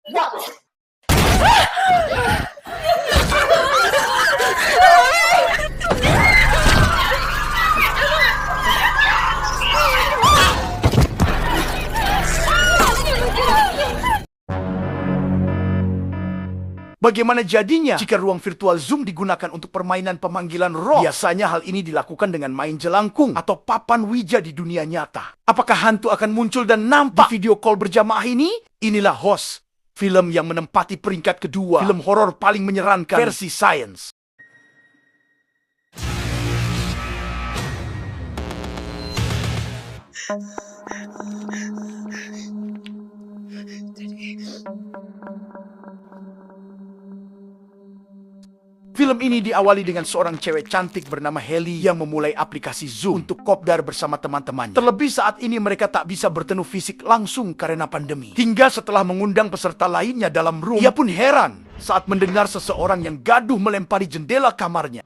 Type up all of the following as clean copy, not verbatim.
Bagaimana jadinya jika ruang virtual Zoom digunakan untuk permainan pemanggilan roh? Biasanya hal ini dilakukan dengan main jelangkung atau papan Ouija di dunia nyata. Apakah hantu akan muncul dan nampak di video call berjamaah ini? Inilah Host, film yang menempati peringkat kedua, film horor paling menyeramkan versi science. Film ini diawali dengan seorang cewek cantik bernama Haley yang memulai aplikasi Zoom untuk kopdar bersama teman-temannya. Terlebih saat ini mereka tak bisa bertemu fisik langsung karena pandemi. Hingga setelah mengundang peserta lainnya dalam room, ia pun heran saat mendengar seseorang yang gaduh melempari jendela kamarnya.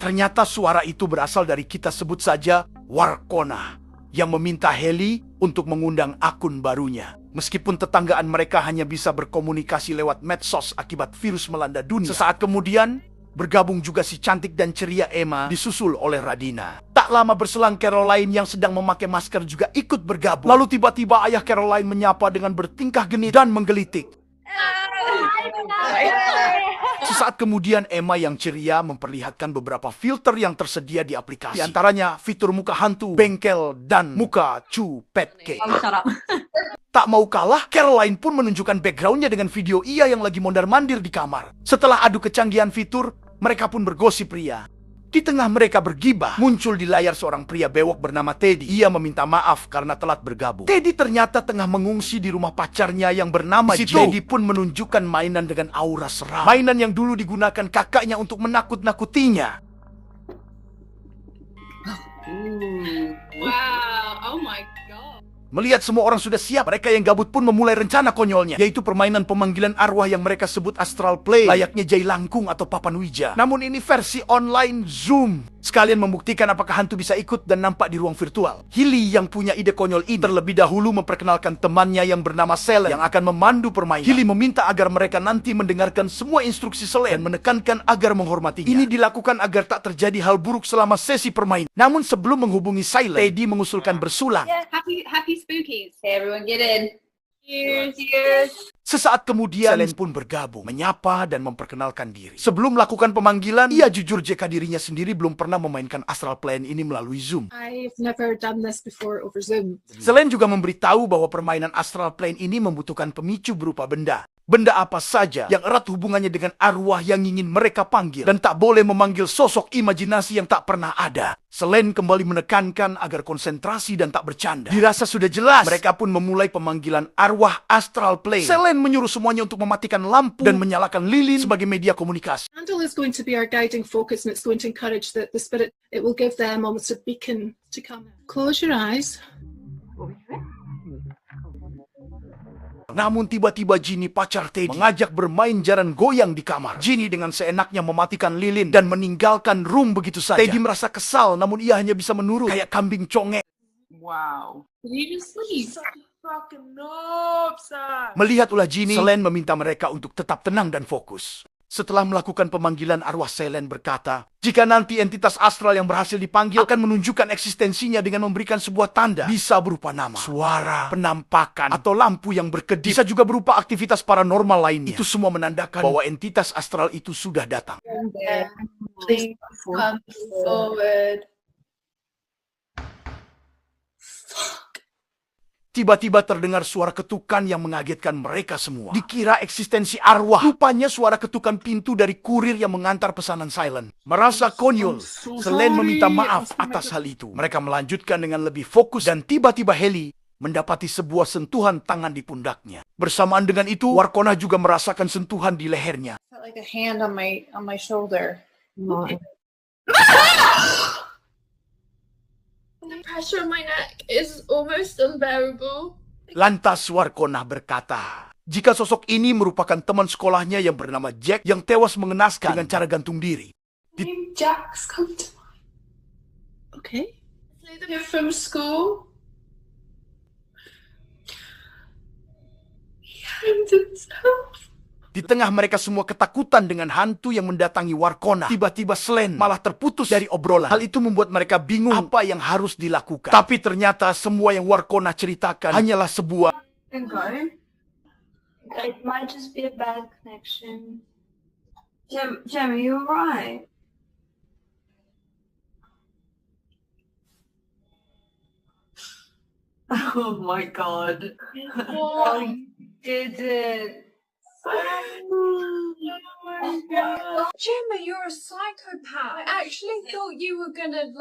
Ternyata suara itu berasal dari kita sebut saja Warkona yang meminta Haley untuk mengundang akun barunya. Meskipun tetanggaan mereka hanya bisa berkomunikasi lewat medsos akibat virus melanda dunia. Sesaat kemudian, bergabung juga si cantik dan ceria Emma disusul oleh Radina. Tak lama berselang Caroline yang sedang memakai masker juga ikut bergabung. Lalu tiba-tiba ayah Caroline menyapa dengan bertingkah genit dan menggelitik. Sesaat kemudian Emma yang ceria memperlihatkan beberapa filter yang tersedia di aplikasi. Di antaranya fitur muka hantu, bengkel, dan muka Pet Cake. Tak mau kalah, Caroline pun menunjukkan backgroundnya dengan video ia yang lagi mondar-mandir di kamar. Setelah adu kecanggihan fitur, mereka pun bergosip pria. Di tengah mereka bergibah, muncul di layar seorang pria bewok bernama Teddy. Ia meminta maaf karena telat bergabung. Teddy ternyata tengah mengungsi di rumah pacarnya yang bernama Jay. Teddy pun menunjukkan mainan dengan aura seram. Mainan yang dulu digunakan kakaknya untuk menakut-nakutinya. Wow, oh my god. Melihat semua orang sudah siap, mereka yang gabut pun memulai rencana konyolnya, yaitu permainan pemanggilan arwah yang mereka sebut Astral Play, layaknya jai langkung atau papan Ouija. Namun ini versi online Zoom. Sekalian membuktikan apakah hantu bisa ikut dan nampak di ruang virtual. Hilly yang punya ide konyol ini terlebih dahulu memperkenalkan temannya yang bernama Selen yang akan memandu permainan. Hilly meminta agar mereka nanti mendengarkan semua instruksi Selen dan menekankan agar menghormatinya. Ini dilakukan agar tak terjadi hal buruk selama sesi permainan. Namun sebelum menghubungi Silent, Teddy mengusulkan bersulang. Yeah, happy spookies. Hey, everyone get in. Cheers. Sesaat kemudian, Selen pun bergabung, menyapa dan memperkenalkan diri. Sebelum melakukan pemanggilan, ia jujur jika dirinya sendiri belum pernah memainkan Astral Plane ini melalui Zoom. I've never done this before over Zoom. Selen juga memberitahu bahwa permainan Astral Plane ini membutuhkan pemicu berupa benda. Benda apa saja yang erat hubungannya dengan arwah yang ingin mereka panggil. Dan tak boleh memanggil sosok imajinasi yang tak pernah ada. Selen kembali menekankan agar konsentrasi dan tak bercanda. Dirasa sudah jelas, mereka pun memulai pemanggilan arwah Astral Plane. Selen menyuruh semuanya untuk mematikan lampu dan menyalakan lilin sebagai media komunikasi. Candle is going to be our guiding focus, and it's going to encourage the spirit. It will give them almost a beacon to come in. Close your eyes. Namun tiba-tiba Ginny, pacar Teddy, mengajak bermain jaran goyang di kamar. Ginny dengan seenaknya mematikan lilin dan meninggalkan room begitu saja. Teddy merasa kesal, namun ia hanya bisa menurut kayak kambing conge. Wow. Did you just leave? Fucking noob, son. Melihat ulah Ginny, Selen meminta mereka untuk tetap tenang dan fokus. Setelah melakukan pemanggilan arwah, Selen berkata, jika nanti entitas astral yang berhasil dipanggil akan menunjukkan eksistensinya dengan memberikan sebuah tanda. Bisa berupa nama, suara, penampakan, atau lampu yang berkedip. Bisa juga berupa aktivitas paranormal lainnya. Itu semua menandakan bahwa entitas astral itu sudah datang. Please come forward. Tiba-tiba terdengar suara ketukan yang mengagetkan mereka semua. Dikira eksistensi arwah. Rupanya suara ketukan pintu dari kurir yang mengantar pesanan Silent. Merasa konyol, Selen meminta maaf atas hal itu. Mereka melanjutkan dengan lebih fokus dan tiba-tiba Haley mendapati sebuah sentuhan tangan di pundaknya. Bersamaan dengan itu, Warkona juga merasakan sentuhan di lehernya. Felt like a hand on my shoulder. The pressure on my neck is almost unbearable. Lantas Warkona berkata, jika sosok ini merupakan teman sekolahnya yang bernama Jack yang tewas mengenaskan dengan cara gantung diri. Name Jack's come to mind. Okay. They're from school. He hanged himself. Di tengah mereka semua ketakutan dengan hantu yang mendatangi Warkona, tiba-tiba Selene malah terputus dari obrolan. Hal itu membuat mereka bingung apa yang harus dilakukan. Tapi ternyata semua yang Warkona ceritakan hanyalah sebuah It might just be a bad connection. Jem, are you alright? Oh my god. Oh, you did it. Gemma, you're a psychopath. I actually thought you were gonna,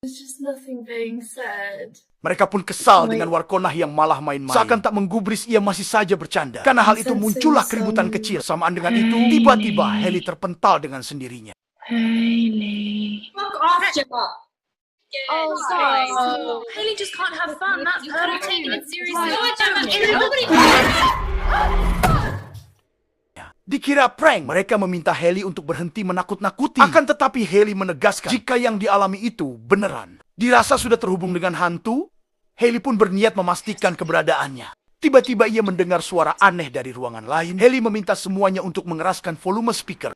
There's just nothing being said. Mereka pun kesal dengan Warkona yang malah main-main. Seakan tak menggubris, ia masih saja bercanda. Karena hal itu muncullah keributan kecil. Samaan dengan itu, tiba-tiba Hailey terpental dengan sendirinya. Hailey. Fuck off, Gemma. Oh, sorry. Hailey just can't have fun. That's her not taking it seriously. Dikira prank, mereka meminta Hailey untuk berhenti menakut-nakuti. Akan tetapi Hailey menegaskan jika yang dialami itu beneran. Dirasa sudah terhubung dengan hantu, Hailey pun berniat memastikan keberadaannya. Tiba-tiba ia mendengar suara aneh dari ruangan lain. Hailey meminta semuanya untuk mengeraskan volume speaker.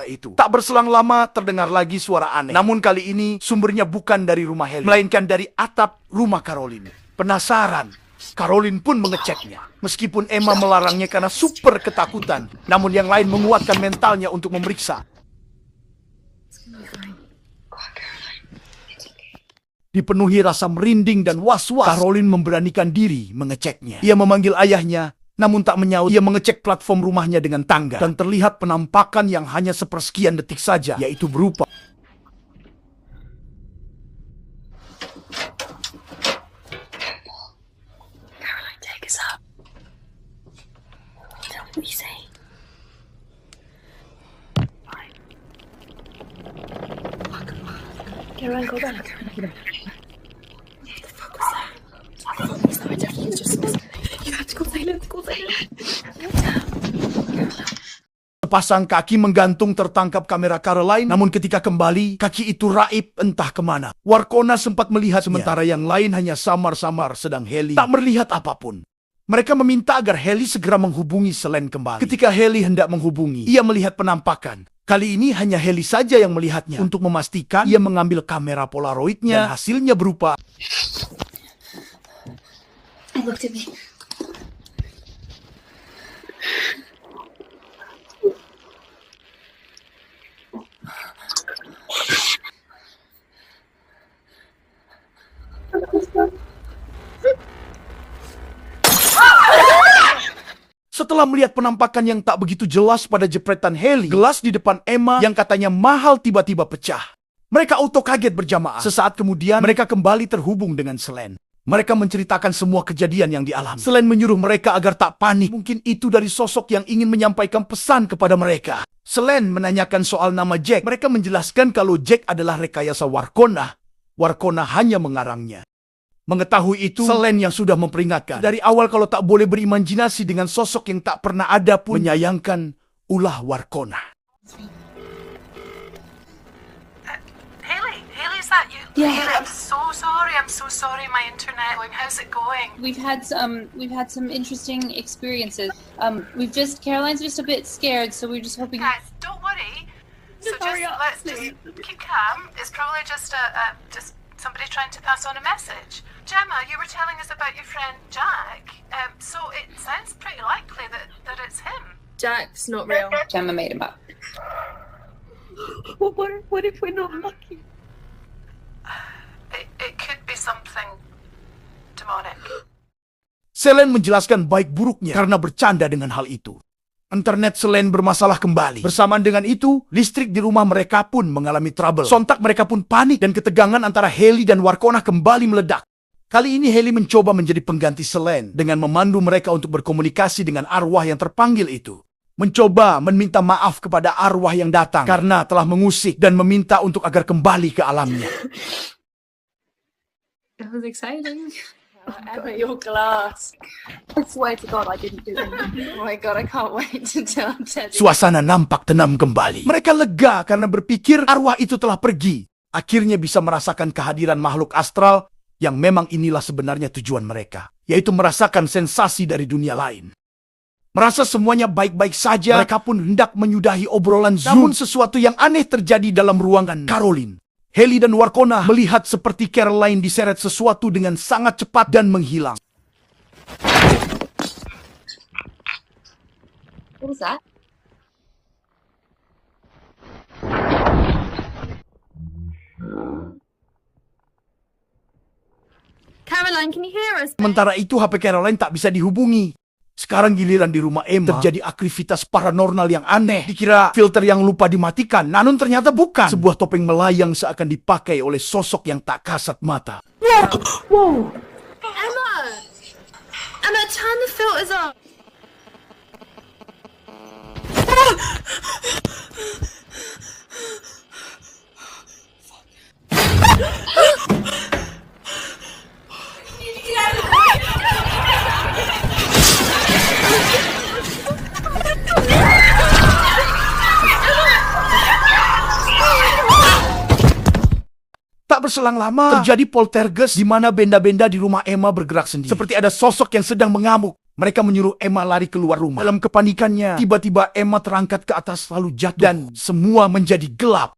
Itu. Tak berselang lama terdengar lagi suara aneh. Namun kali ini sumbernya bukan dari rumah Hailey, melainkan dari atap rumah Caroline. Penasaran, Caroline pun mengeceknya. Meskipun Emma melarangnya karena super ketakutan, namun yang lain menguatkan mentalnya untuk memeriksa. Dipenuhi rasa merinding dan was-was, Caroline memberanikan diri mengeceknya. Ia memanggil ayahnya, namun tak menyaut. Ia mengecek platform rumahnya dengan tangga. Dan terlihat penampakan yang hanya sepersekian detik saja, yaitu berupa Caroline, take us up. Tell me what you say. Fine. Caroline, go back. What the fuck was that? I definitely just saw something. You have to go silent, Sepasang kaki menggantung tertangkap kamera Caroline, namun ketika kembali, kaki itu raib entah kemana. Warkona sempat melihat, sementara yang lain hanya samar-samar, sedang Hailey tak melihat apapun. Mereka meminta agar Hailey segera menghubungi Selene kembali. Ketika Hailey hendak menghubungi, ia melihat penampakan. Kali ini hanya Hailey saja yang melihatnya. Untuk memastikan, ia mengambil kamera polaroidnya, dan hasilnya berupa... I looked at me. Setelah melihat penampakan yang tak begitu jelas pada jepretan Hailey, gelas di depan Emma yang katanya mahal tiba-tiba pecah. Mereka auto kaget berjamaah. Sesaat kemudian, mereka kembali terhubung dengan Selene. Mereka menceritakan semua kejadian yang dialami. Selene menyuruh mereka agar tak panik. Mungkin itu dari sosok yang ingin menyampaikan pesan kepada mereka. Selene menanyakan soal nama Jack. Mereka menjelaskan kalau Jack adalah rekayasa Warkona. Warkona hanya mengarangnya. Mengetahui itu, Selene yang sudah memperingatkan dari awal kalau tak boleh berimajinasi dengan sosok yang tak pernah ada pun, menyayangkan ulah Warkona. Hailey, is that you? Yeah. Hailey, I'm so sorry, my internet. How's it going? We've had some interesting experiences. Caroline's just a bit scared, so we're just hoping. Guys, don't worry. So let's just keep calm. It's probably just just somebody trying to pass on a message. Gemma, you were telling us about your friend Jack. So it sounds pretty likely that it's him. Jack's not real. Gemma made him up. What if we're not lucky? It could be something demonic. Selene menjelaskan baik buruknya karena bercanda dengan hal itu. Internet Selene bermasalah kembali. Bersamaan dengan itu, listrik di rumah mereka pun mengalami trouble. Sontak mereka pun panik dan ketegangan antara Hailey dan Warkona kembali meledak. Kali ini Hailey mencoba menjadi pengganti Selene dengan memandu mereka untuk berkomunikasi dengan arwah yang terpanggil itu. Mencoba meminta maaf kepada arwah yang datang karena telah mengusik dan meminta untuk agar kembali ke alamnya. That was exciting. Emma, your glass. I swear to God I didn't do anything. Oh my God, I can't wait to tell Teddy. Suasana nampak tenang kembali. Mereka lega karena berpikir arwah itu telah pergi. Akhirnya bisa merasakan kehadiran makhluk astral yang memang inilah sebenarnya tujuan mereka, yaitu merasakan sensasi dari dunia lain. Merasa semuanya baik-baik saja, mereka pun hendak menyudahi obrolan Zoom. Namun sesuatu yang aneh terjadi dalam ruangan Caroline. Hailey dan Warkona melihat seperti Caroline diseret sesuatu dengan sangat cepat dan menghilang. What was that? Caroline, can you hear us? Sementara itu HP Caroline tak bisa dihubungi. Sekarang giliran di rumah Emma terjadi aktivitas paranormal yang aneh. Dikira filter yang lupa dimatikan, namun ternyata bukan. Sebuah topeng melayang seakan dipakai oleh sosok yang tak kasat mata. Whoa! Emma! Emma, turn the filters on! Tak berselang lama, terjadi poltergeist di mana benda-benda di rumah Emma bergerak sendiri. Seperti ada sosok yang sedang mengamuk. Mereka menyuruh Emma lari keluar rumah. Dalam kepanikannya, tiba-tiba Emma terangkat ke atas lalu jatuh. Dan semua menjadi gelap.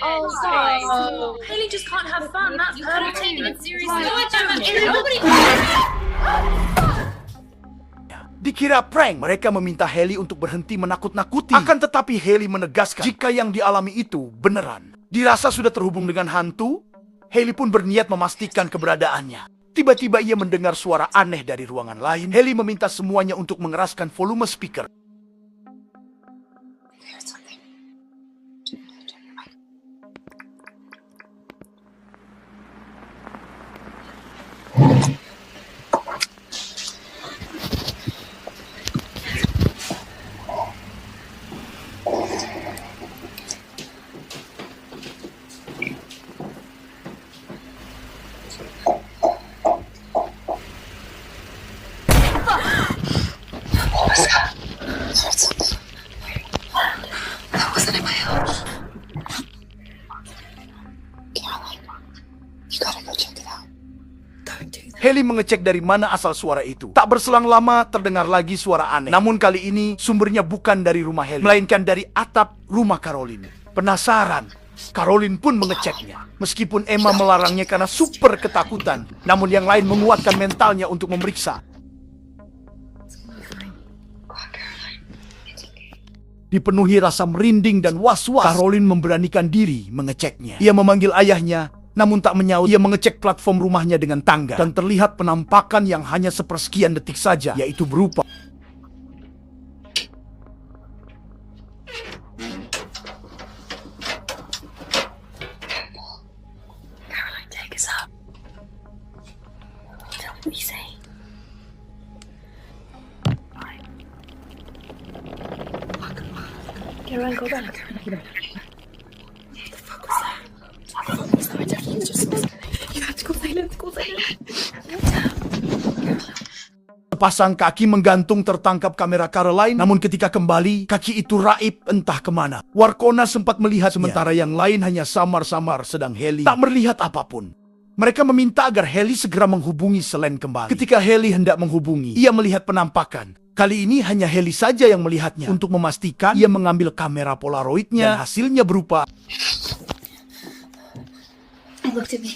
Oh, sorry. Hailey just can't have fun. That's her taking it seriously. Nobody. Dikira prank, mereka meminta Hailey untuk berhenti menakut-nakuti. Akan tetapi Hailey menegaskan jika yang dialami itu beneran. Dirasa sudah terhubung dengan hantu, Hailey pun berniat memastikan keberadaannya. Tiba-tiba ia mendengar suara aneh dari ruangan lain. Hailey meminta semuanya untuk mengeraskan volume speaker. Hailey mengecek dari mana asal suara itu. Tak berselang lama terdengar lagi suara aneh. Namun kali ini sumbernya bukan dari rumah Hailey, melainkan dari atap rumah Caroline. Penasaran, Caroline pun mengeceknya. Meskipun Emma melarangnya karena super ketakutan, namun yang lain menguatkan mentalnya untuk memeriksa. Dipenuhi rasa merinding dan was-was, Caroline memberanikan diri mengeceknya. Ia memanggil ayahnya, namun tak menyaut. Ia mengecek platform rumahnya dengan tangga. Dan terlihat penampakan yang hanya sepersekian detik saja, yaitu berupa Caroline, take us up. Tell me what you say. Caroline, go back. What the fuck was that? I definitely just saw something. You have to go silent, Sepasang kaki menggantung tertangkap kamera Caroline, namun ketika kembali, kaki itu raib entah kemana. Warkona sempat melihat sementara yang lain hanya samar-samar, sedang Hailey tak melihat apapun. Mereka meminta agar Hailey segera menghubungi Selene kembali. Ketika Hailey hendak menghubungi, ia melihat penampakan. Kali ini hanya Hailey saja yang melihatnya. Untuk memastikan, ia mengambil kamera polaroidnya dan hasilnya berupa He looked at me.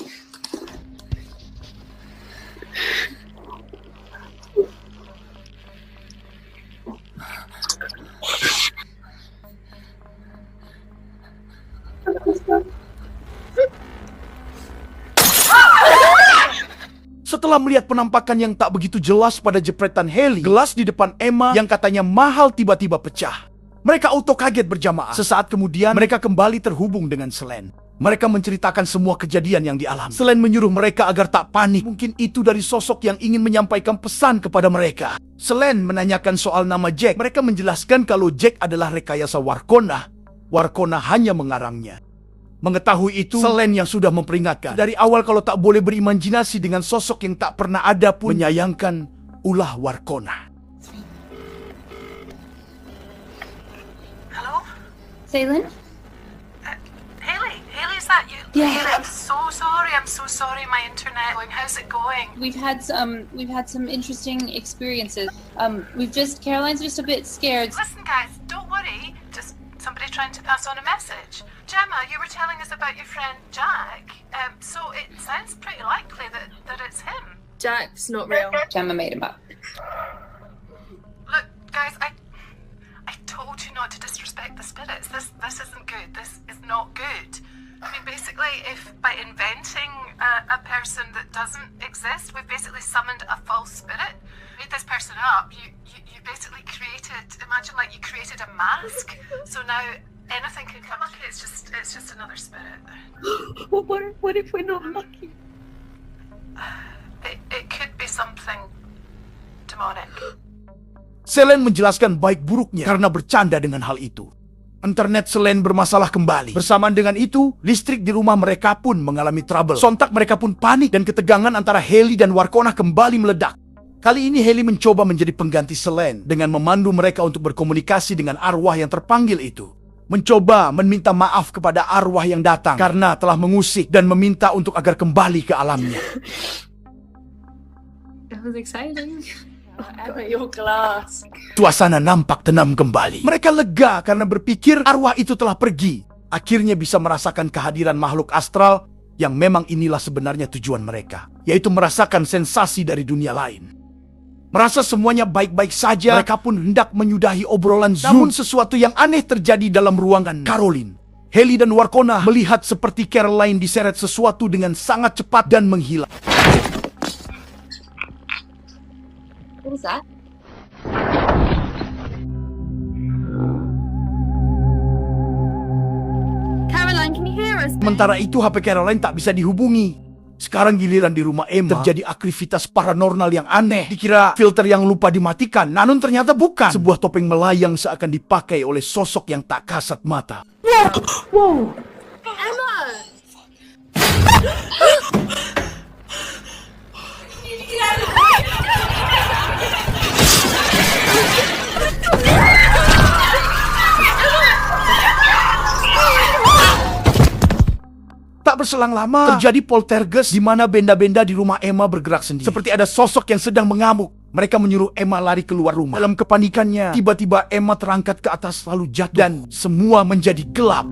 Setelah melihat penampakan yang tak begitu jelas pada jepretan Haley, gelas di depan Emma yang katanya mahal tiba-tiba pecah. Mereka auto kaget berjamaah. Sesaat kemudian, mereka kembali terhubung dengan Selene. Mereka menceritakan semua kejadian yang dialami. Selene menyuruh mereka agar tak panik. Mungkin itu dari sosok yang ingin menyampaikan pesan kepada mereka. Selene menanyakan soal nama Jack. Mereka menjelaskan kalau Jack adalah rekayasa Warkona. Warkona hanya mengarangnya. Mengetahui itu, Selene yang sudah memperingatkan dari awal kalau tak boleh berimajinasi dengan sosok yang tak pernah ada pun, menyayangkan ulah Warkona. Hello? Ceylon? Haley, is that you? Yeah. Haley, I'm so sorry, my internet. How's it going? We've had some interesting experiences. Caroline's just a bit scared. Listen, guys, don't worry. Just somebody trying to pass on a message. Gemma, you were telling us about your friend Jack. So it sounds pretty likely that it's him. Jack's not real. Gemma made him up. Look, guys, I told you not to disrespect the spirits. This isn't good. This is not good. I mean, basically, if by inventing a person that doesn't exist, we've basically summoned a false spirit, made this person up, you basically created, imagine like you created a mask, so now anything can come. Okay, it's just another spirit. What if we're not lucky? It could be something demonic. Selene menjelaskan baik buruknya karena bercanda dengan hal itu. Internet Selene bermasalah kembali. Bersamaan dengan itu, listrik di rumah mereka pun mengalami trouble. Sontak mereka pun panik dan ketegangan antara Haley dan Warkona kembali meledak. Kali ini Haley mencoba menjadi pengganti Selene dengan memandu mereka untuk berkomunikasi dengan arwah yang terpanggil itu. Mencoba meminta maaf kepada arwah yang datang karena telah mengusik dan meminta untuk agar kembali ke alamnya. That was exciting. Emma, your glass. Suasana nampak tenang kembali. Mereka lega karena berpikir arwah itu telah pergi. Akhirnya bisa merasakan kehadiran makhluk astral yang memang inilah sebenarnya tujuan mereka, yaitu merasakan sensasi dari dunia lain. Merasa semuanya baik-baik saja, mereka pun hendak menyudahi obrolan Zoom. Namun sesuatu yang aneh terjadi dalam ruangan Caroline. Haley dan Warkona melihat seperti Caroline diseret sesuatu dengan sangat cepat dan menghilang. What was that? Caroline, can you hear us? Sementara itu HP Caroline tak bisa dihubungi. Sekarang giliran di rumah Emma terjadi aktivitas paranormal yang aneh. Dikira filter yang lupa dimatikan, namun ternyata bukan. Sebuah topeng melayang seakan dipakai oleh sosok yang tak kasat mata. Whoa! Emma! Tak berselang lama, terjadi poltergeist di mana benda-benda di rumah Emma bergerak sendiri. Seperti ada sosok yang sedang mengamuk. Mereka menyuruh Emma lari keluar rumah. Dalam kepanikannya, tiba-tiba Emma terangkat ke atas lalu jatuh. Dan semua menjadi gelap.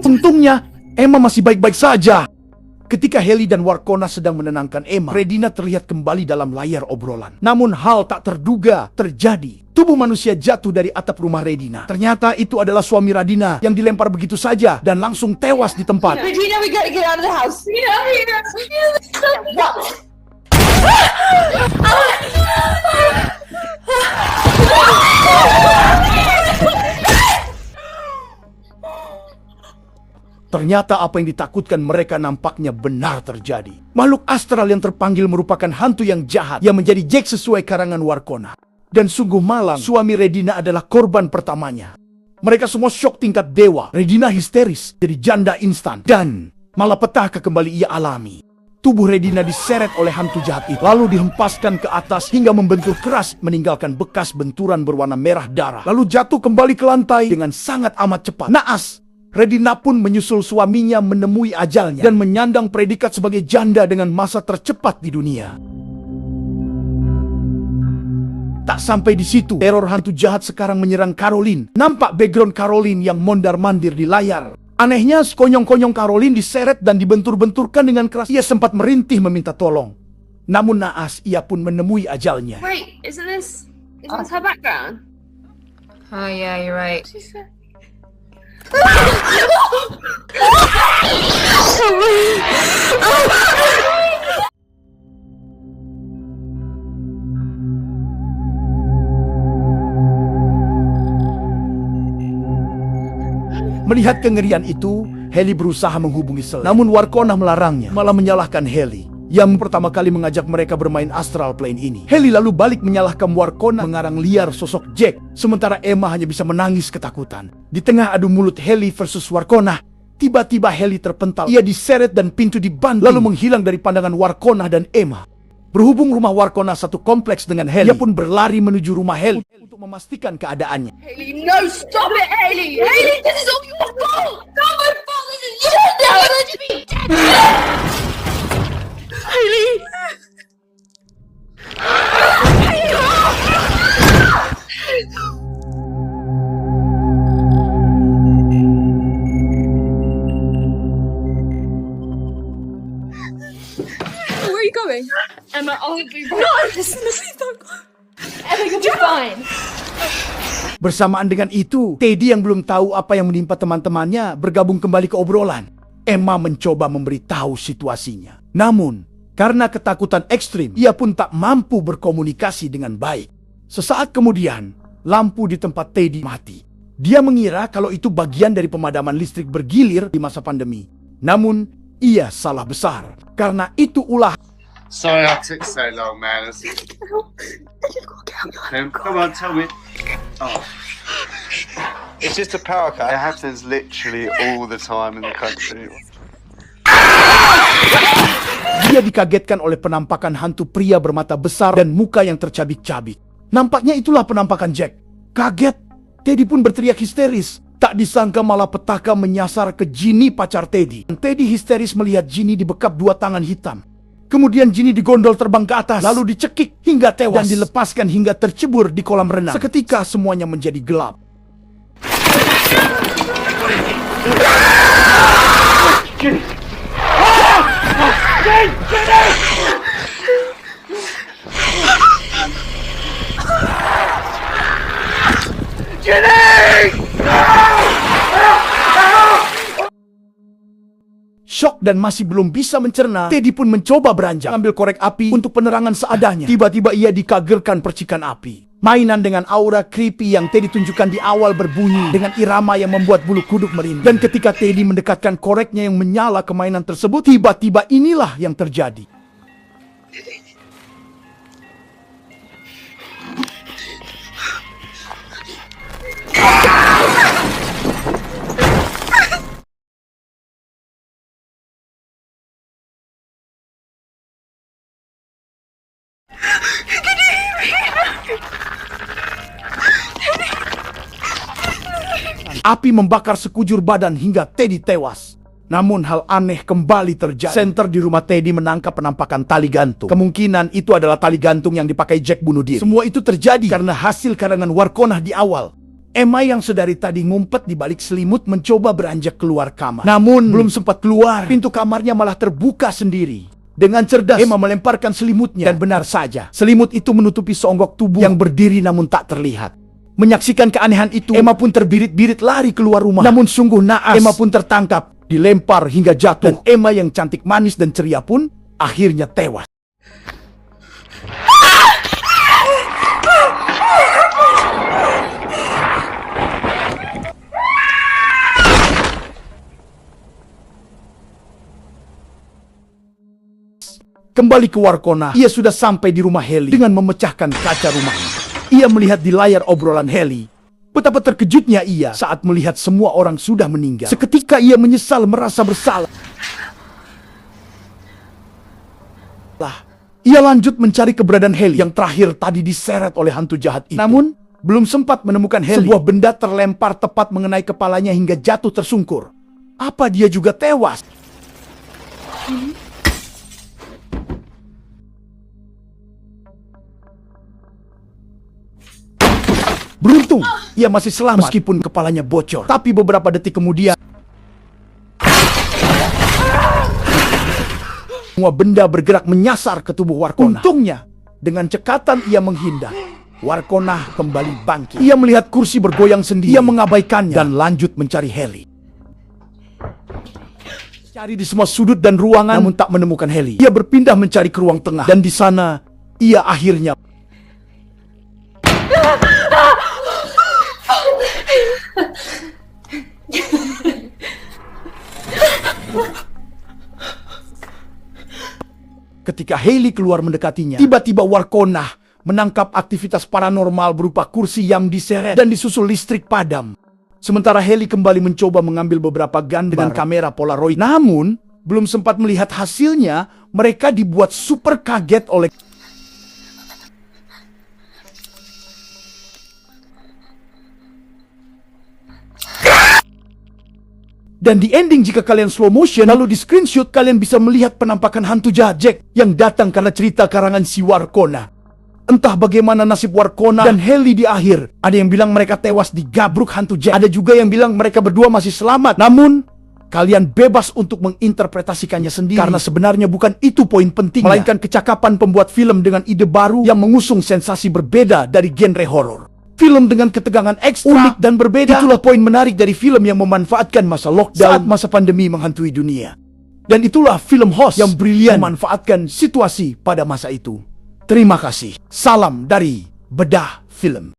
Untungnya, Emma masih baik-baik saja. Ketika Haley dan Warkona sedang menenangkan Emma, Redina terlihat kembali dalam layar obrolan. Namun hal tak terduga terjadi. Tubuh manusia jatuh dari atap rumah Redina. Ternyata itu adalah suami Radina yang dilempar begitu saja dan langsung tewas di tempat. Regina, we gotta get out of the house. Get out of here. Ternyata apa yang ditakutkan mereka nampaknya benar terjadi. Makhluk astral yang terpanggil merupakan hantu yang jahat yang menjadi Jack sesuai karangan Warkona. Dan sungguh malang, suami Redina adalah korban pertamanya. Mereka semua syok tingkat dewa. Redina histeris, jadi janda instan. Dan malapetaka kembali ia alami. Tubuh Redina diseret oleh hantu jahat itu, lalu dihempaskan ke atas hingga membentur keras, meninggalkan bekas benturan berwarna merah darah. Lalu jatuh kembali ke lantai dengan sangat amat cepat. Naas, Redina pun menyusul suaminya menemui ajalnya dan menyandang predikat sebagai janda dengan masa tercepat di dunia. Tak sampai di situ, teror hantu jahat sekarang menyerang Caroline. Nampak background Caroline yang mondar-mandir di layar. Anehnya, sekonyong-konyong Caroline diseret dan dibentur-benturkan dengan keras. Ia sempat merintih meminta tolong. Namun naas, ia pun menemui ajalnya. Wait, isn't this her background? Oh yeah, you're right. Melihat kengerian itu, Haley berusaha menghubungi Sel. Namun Warkona melarangnya, malah menyalahkan Haley yang pertama kali mengajak mereka bermain astral plane ini. Haley lalu balik menyalahkan Warkona mengarang liar sosok Jack, sementara Emma hanya bisa menangis ketakutan. Di tengah adu mulut Haley versus Warkona, tiba-tiba Haley terpental. Ia diseret dan pintu dibanting, lalu menghilang dari pandangan Warkona dan Emma. Berhubung rumah Warkona satu kompleks dengan Haley, ia pun berlari menuju rumah Haley untuk memastikan keadaannya. Haley, no, stop it, Haley! Haley, this is all your fault! Not my fault, this is your fault! Let me dead! Haley! Where are you going? Emma, I'll be No, please don't go. Emma, you'll be fine. Bersamaan dengan itu, Teddy yang belum tahu apa yang menimpa teman-temannya bergabung kembali ke obrolan. Emma mencoba memberitahu situasinya. Namun, karena ketakutan ekstrim, ia pun tak mampu berkomunikasi dengan baik. Sesaat kemudian, lampu di tempat Teddy mati. Dia mengira kalau itu bagian dari pemadaman listrik bergilir di masa pandemi. Namun, ia salah besar. Karena itu ulah. Sorry I took so long, man. Come on, tell me. Oh. It's just a power cut. It happens literally all the time in the country. Dia dikagetkan oleh penampakan hantu pria bermata besar dan muka yang tercabik-cabik. Nampaknya itulah penampakan Jack. Kaget, Teddy pun berteriak histeris. Tak disangka malah petaka menyasar ke Ginny pacar Teddy. Teddy histeris melihat Ginny dibekap dua tangan hitam. Kemudian Ginny digondol terbang ke atas, lalu dicekik hingga tewas dan dilepaskan hingga tercebur di kolam renang. Seketika semuanya menjadi gelap. Shock dan masih belum bisa mencerna, Teddy pun mencoba beranjak, ambil korek api untuk penerangan seadanya. Tiba-tiba ia dikagerkan percikan api. Mainan dengan aura creepy yang Teddy tunjukkan di awal berbunyi dengan irama yang membuat bulu kuduk merinding. Dan ketika Teddy mendekatkan koreknya yang menyala ke mainan tersebut, tiba-tiba inilah yang terjadi. Api membakar sekujur badan hingga Teddy tewas. Namun hal aneh kembali terjadi. Center di rumah Teddy menangkap penampakan tali gantung. Kemungkinan itu adalah tali gantung yang dipakai Jack bunuh diri. Semua itu terjadi karena hasil karangan Warkona di awal. Emma yang sedari tadi ngumpet di balik selimut mencoba beranjak keluar kamar. Namun belum sempat keluar, pintu kamarnya malah terbuka sendiri. Dengan cerdas, Emma melemparkan selimutnya. Dan benar saja, selimut itu menutupi seonggok tubuh yang berdiri namun tak terlihat. Menyaksikan keanehan itu, Emma pun terbirit-birit lari keluar rumah. Namun sungguh naas, Emma pun tertangkap, dilempar hingga jatuh. Dan Emma yang cantik manis dan ceria pun akhirnya tewas. Kembali ke Warkona, ia sudah sampai di rumah Haley dengan memecahkan kaca rumahnya. Ia melihat di layar obrolan Haley betapa terkejutnya ia saat melihat semua orang sudah meninggal. Seketika ia menyesal merasa bersalah. Ia lanjut mencari keberadaan Haley yang terakhir tadi diseret oleh hantu jahat itu. Namun belum sempat menemukan Haley, sebuah benda terlempar tepat mengenai kepalanya hingga jatuh tersungkur. Apa dia juga tewas? Beruntung, ia masih selamat meskipun kepalanya bocor. Tapi beberapa detik kemudian, semua benda bergerak menyasar ke tubuh Warkona. Untungnya, dengan cekatan ia menghindar. Warkona kembali bangkit. Ia melihat kursi bergoyang sendiri. Ia mengabaikannya dan lanjut mencari Heli. Cari di semua sudut dan ruangan, namun tak menemukan Heli. Ia berpindah mencari ke ruang tengah, dan di sana ia akhirnya ketika Hailey keluar mendekatinya, tiba-tiba Warkona menangkap aktivitas paranormal berupa kursi yang diseret dan disusul listrik padam. Sementara Hailey kembali mencoba mengambil beberapa gambar dengan kamera Polaroid. Namun, belum sempat melihat hasilnya, mereka dibuat super kaget oleh dan di ending, jika kalian slow motion lalu di screenshot, kalian bisa melihat penampakan hantu jahat Jack yang datang karena cerita karangan si Warkona. Entah bagaimana nasib Warkona dan Hailey di akhir. Ada yang bilang mereka tewas digabruk hantu Jack. Ada juga yang bilang mereka berdua masih selamat. Namun, kalian bebas untuk menginterpretasikannya sendiri. Karena sebenarnya bukan itu poin pentingnya, melainkan kecakapan pembuat film dengan ide baru yang mengusung sensasi berbeda dari genre horor. Film dengan ketegangan ekstra, unik dan berbeda. Itulah poin menarik dari film yang memanfaatkan masa lockdown saat masa pandemi menghantui dunia. Dan itulah film Host yang brilian memanfaatkan situasi pada masa itu. Terima kasih. Salam dari Bedah Film.